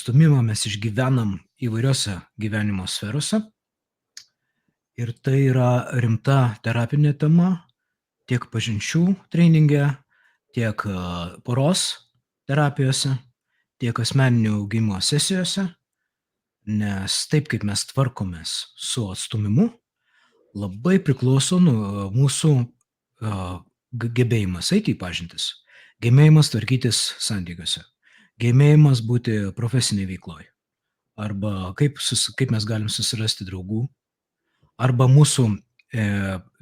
Atstūmimą mes išgyvenam įvairiose gyvenimo sferose ir tai yra rimta terapinė tema tiek pažinčių treninge, tiek poros terapijose, tiek asmeninio augimo sesijose, nes taip kaip mes tvarkomės su atstūmimu, labai priklauso nuo mūsų gebėjimas eiti į pažintis, gebėjimas tvarkytis santykiuose, gebėjimas būti profesinėj veikloj, arba kaip mes galim susirasti draugų, arba mūsų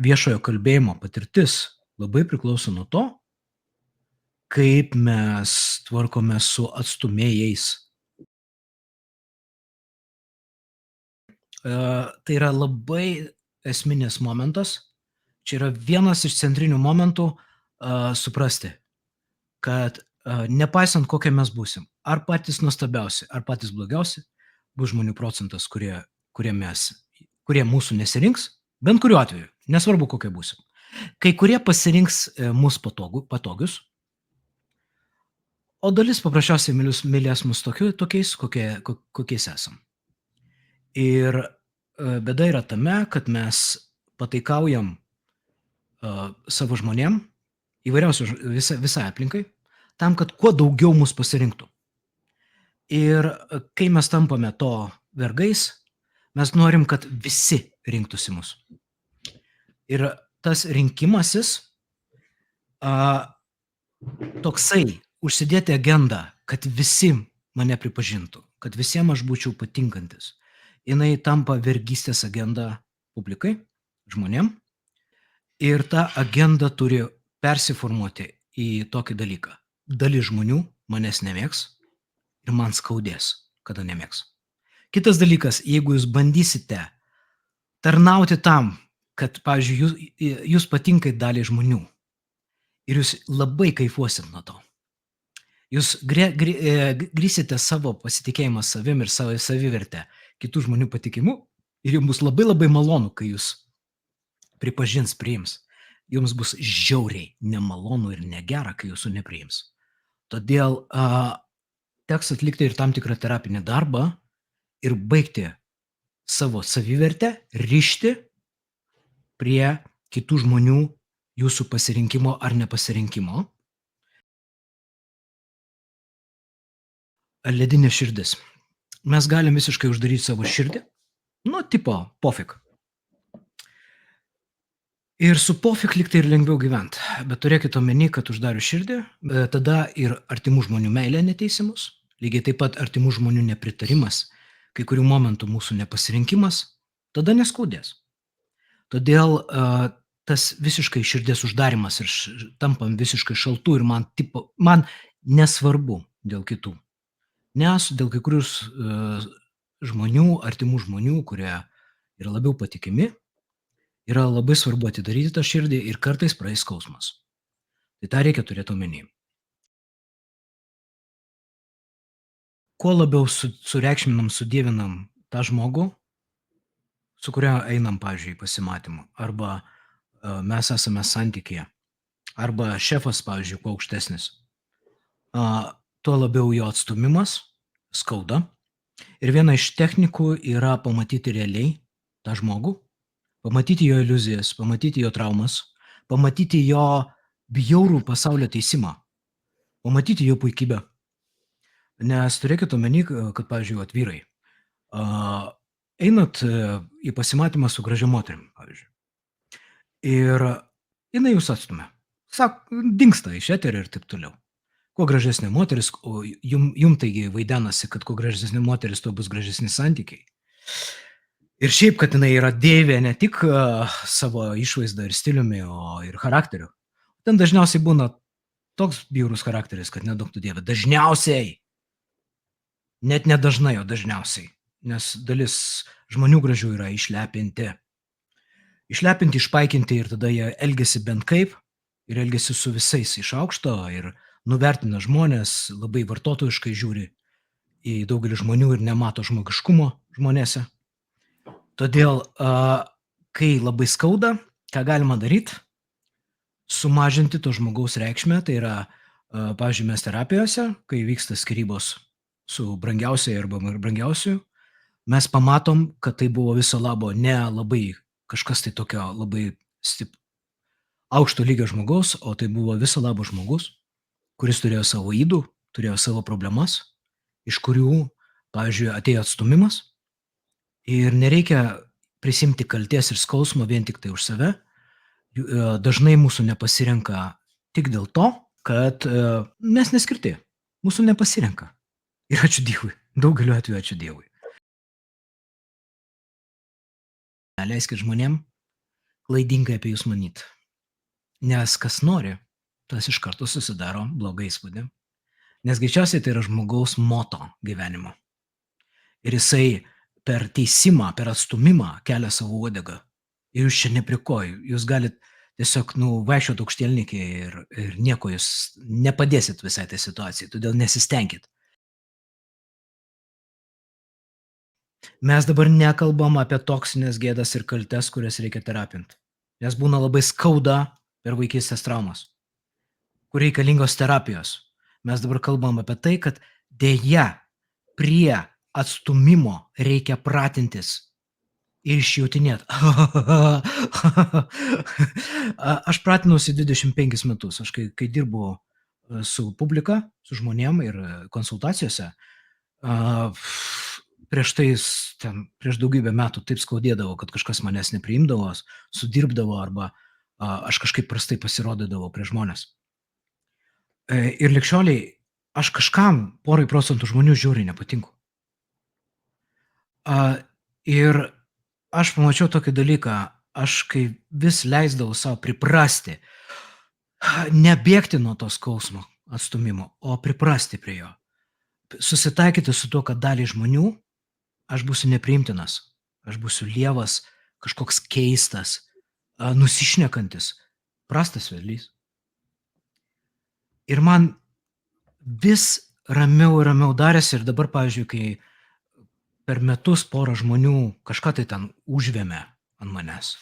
viešojo kalbėjimo patirtis labai priklauso nuo to, kaip mes tvarkomės su atstūmėjais. Tai yra labai esminis momentas. Čia yra vienas iš centrinių momentų suprasti, kad nepaisant kokie mes būsim, ar patys nuostabiausi, ar patys blogiausi, bus žmonių procentas, kurie mūsų nesirinks, bent kuriuo atveju, nesvarbu kokie būsim. Kai kurie pasirinks mus patogius, o dalis paprasčiausiai mylės mus tokiais, kokiais esam. Ir bėda yra tame, kad mes pataikaujam savo žmonėm, visai aplinkai, tam, kad kuo daugiau mus pasirinktų. Ir kai mes tampame to vergais, mes norim, kad visi rinktųsi mus. Ir tas rinkimasis toksai, užsidėti agendą, kad visi mane pripažintų, kad visiems aš būčiau patinkantis, jinai tampa vergystės agenda publikai, žmonėm, ir ta agenda turi persiformuoti į tokį dalyką. Dalis žmonių manęs nemėgs ir man skaudės, kada nemėgs. Kitas dalykas, jeigu jūs bandysite tarnauti tam, kad, pavyzdžiui, jūs patinkai daliai žmonių ir jūs labai kaifuosit nuo to. Jūs grįsite savo pasitikėjimą savim ir savo savivertę kitų žmonių patikimu ir jums bus labai labai malonu, kai jūs priims. Jums bus žiauriai nemalonu ir negera, kai jūsų nepriims. Todėl teks atlikti ir tam tikrą terapinį darbą ir baigti savo savivertę, rišti prie kitų žmonių jūsų pasirinkimo ar nepasirinkimo. Ledinė širdis. Mes galim visiškai uždaryti savo širdį, tipo pofik. Ir su pofik lygtai ir lengviau gyventi, bet turėkit omeny, kad uždarius širdį, tada ir artimų žmonių meilė neteisimus, lygiai taip pat artimų žmonių nepritarimas, kai kurių momentų mūsų nepasirinkimas, tada neskaudės. Todėl tas visiškai širdies uždarimas ir tampam visiškai šaltų ir man nesvarbu dėl kitų. Nes dėl kai kurių žmonių, artimų žmonių, kurie yra labiau patikimi, yra labai svarbu atidaryti tą širdį ir kartais praeis skausmas. Tai tą reikia turėti omeny. Kuo labiau sureikšminam, sudievinam tą žmogų, su kuria einam, pavyzdžiui, pasimatymą, arba mes esame santykyje, arba šefas, pavyzdžiui, kuo aukštesnis, tuo labiau jo atstūmimas skauda. Ir viena iš technikų yra pamatyti realiai tą žmogų, pamatyti jo iliuzijas, pamatyti jo traumas, pamatyti jo bjaurų pasaulio teisimą, pamatyti jo puikybę. Nes turėkit omeny, kad, pavyzdžiui, vyrai, einat į pasimatymą su gražia moterim, pavyzdžiui, ir jinai jūs atstumia, dingsta iš eterio ir taip toliau. Kuo gražesnė moteris, o jum taigi vaidenasi, kad kuo gražesnė moteris, tuo bus gražesni santykiai. Ir šiaip, kad jinai yra deivė ne tik savo išvaizdą ir stiliumi, o ir charakteriu. Ten dažniausiai būna toks bjaurus charakteris, kad nedaug tu dieve. Dažniausiai. Net nedažnai, o dažniausiai. Nes dalis žmonių gražių yra išlepinti. Išlepinti, išpaikinti ir tada jie elgiasi bent kaip ir elgiasi su visais iš aukšto ir nuvertina žmonės, labai vartotojiškai žiūri į daugelį žmonių ir nemato žmogiškumo žmonėse. Todėl, kai labai skauda, ką galima daryti? Sumažinti to žmogaus reikšmę, tai yra, pavyzdžiui, mes terapijose, kai vyksta skyrybos su brangiausiai arba brangiausiu, mes pamatom, kad tai buvo viso labo ne labai kažkas tai tokio labai stip aukšto lygio žmogaus, o tai buvo viso labo žmogus, kuris turėjo savo ydų, turėjo savo problemas, iš kurių, pavyzdžiui, atėjo atstūmimas ir nereikia prisiimti kaltės ir skausmo vien tiktai už save. Dažnai mūsų nepasirenka tik dėl to, kad, mes neskirti. Mūsų nepasirenka. Ir ačiū Dievui. Daugeliu atveju ačiū Dievui. Leiskit žmonėm klaidingai apie jus manyt. Nes kas nori, tas iš karto susidaro blogą įspūdį. Nes greičiausiai tai yra žmogaus moto gyvenimo. Ir jisai per teisimą, per atstūmimą kelia savo uodegą. Ir jūs čia ne prie ko. Jūs galit tiesiog, vaikščiot aukštielninkai ir nieko jūs nepadėsit visai tai situacijai, todėl nesistengkit. Mes dabar nekalbam apie toksinės gėdas ir kaltes, kurias reikia terapint. Nes būna labai skauda per vaikystės traumas, kur reikalingos terapijos. Mes dabar kalbam apie tai, kad dėja prie atstūmimo reikia pratintis ir išjautinėt. Aš pratinausi 25 metus. Aš kai dirbu su publika, su žmonėm ir konsultacijose, a, prieš tai ten, prieš daugybę metų taip skaudėdavo, kad kažkas manęs nepriimdavo, sudirbdavo arba aš kažkaip prastai pasirodydavau prieš žmones. Ir ligšioliai aš kažkam, porai procentų žmonių žiauriai nepatinku. Ir aš pamačiau tokį dalyką, aš kai vis leisdavau sau priprasti, nebėgti nuo to skausmo, atstūmimo, o priprasti prie jo. Susitaikyti su tuo, kad daliai žmonių aš būsiu nepriimtinas, aš būsiu lievas, kažkoks keistas, nusišnekantis, prastas vedlys. Ir man vis ramiau ir ramiau darėsi ir dabar, pavyzdžiui, kai per metus porą žmonių kažką tai ten užvėmė ant manęs.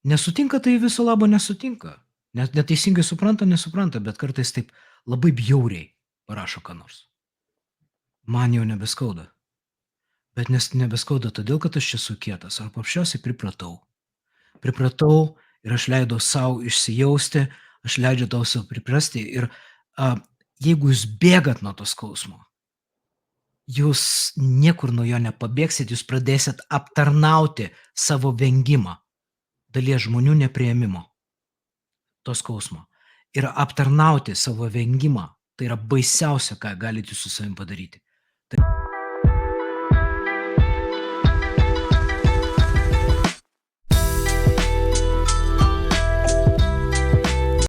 Nesutinka, tai viso labo nesutinka. Neteisingai supranta, nesupranta, bet kartais taip labai bjauriai parašo ką nors. Man jau nebeskauda. Bet nebeskauda todėl, kad aš esu kietas, ar paprasčiausiai pripratau. Pripratau ir aš leidau sau išsijausti, aš leidžiu tau sau priprasti ir jeigu jūs bėgat nuo to skausmo, jūs niekur nuo jo nepabėgsit, jūs pradėsit aptarnauti savo vengimą, dalies žmonių nepriėmimo to skausmo. Ir aptarnauti savo vengimą, tai yra baisiausia, ką galite su savim padaryti. Tai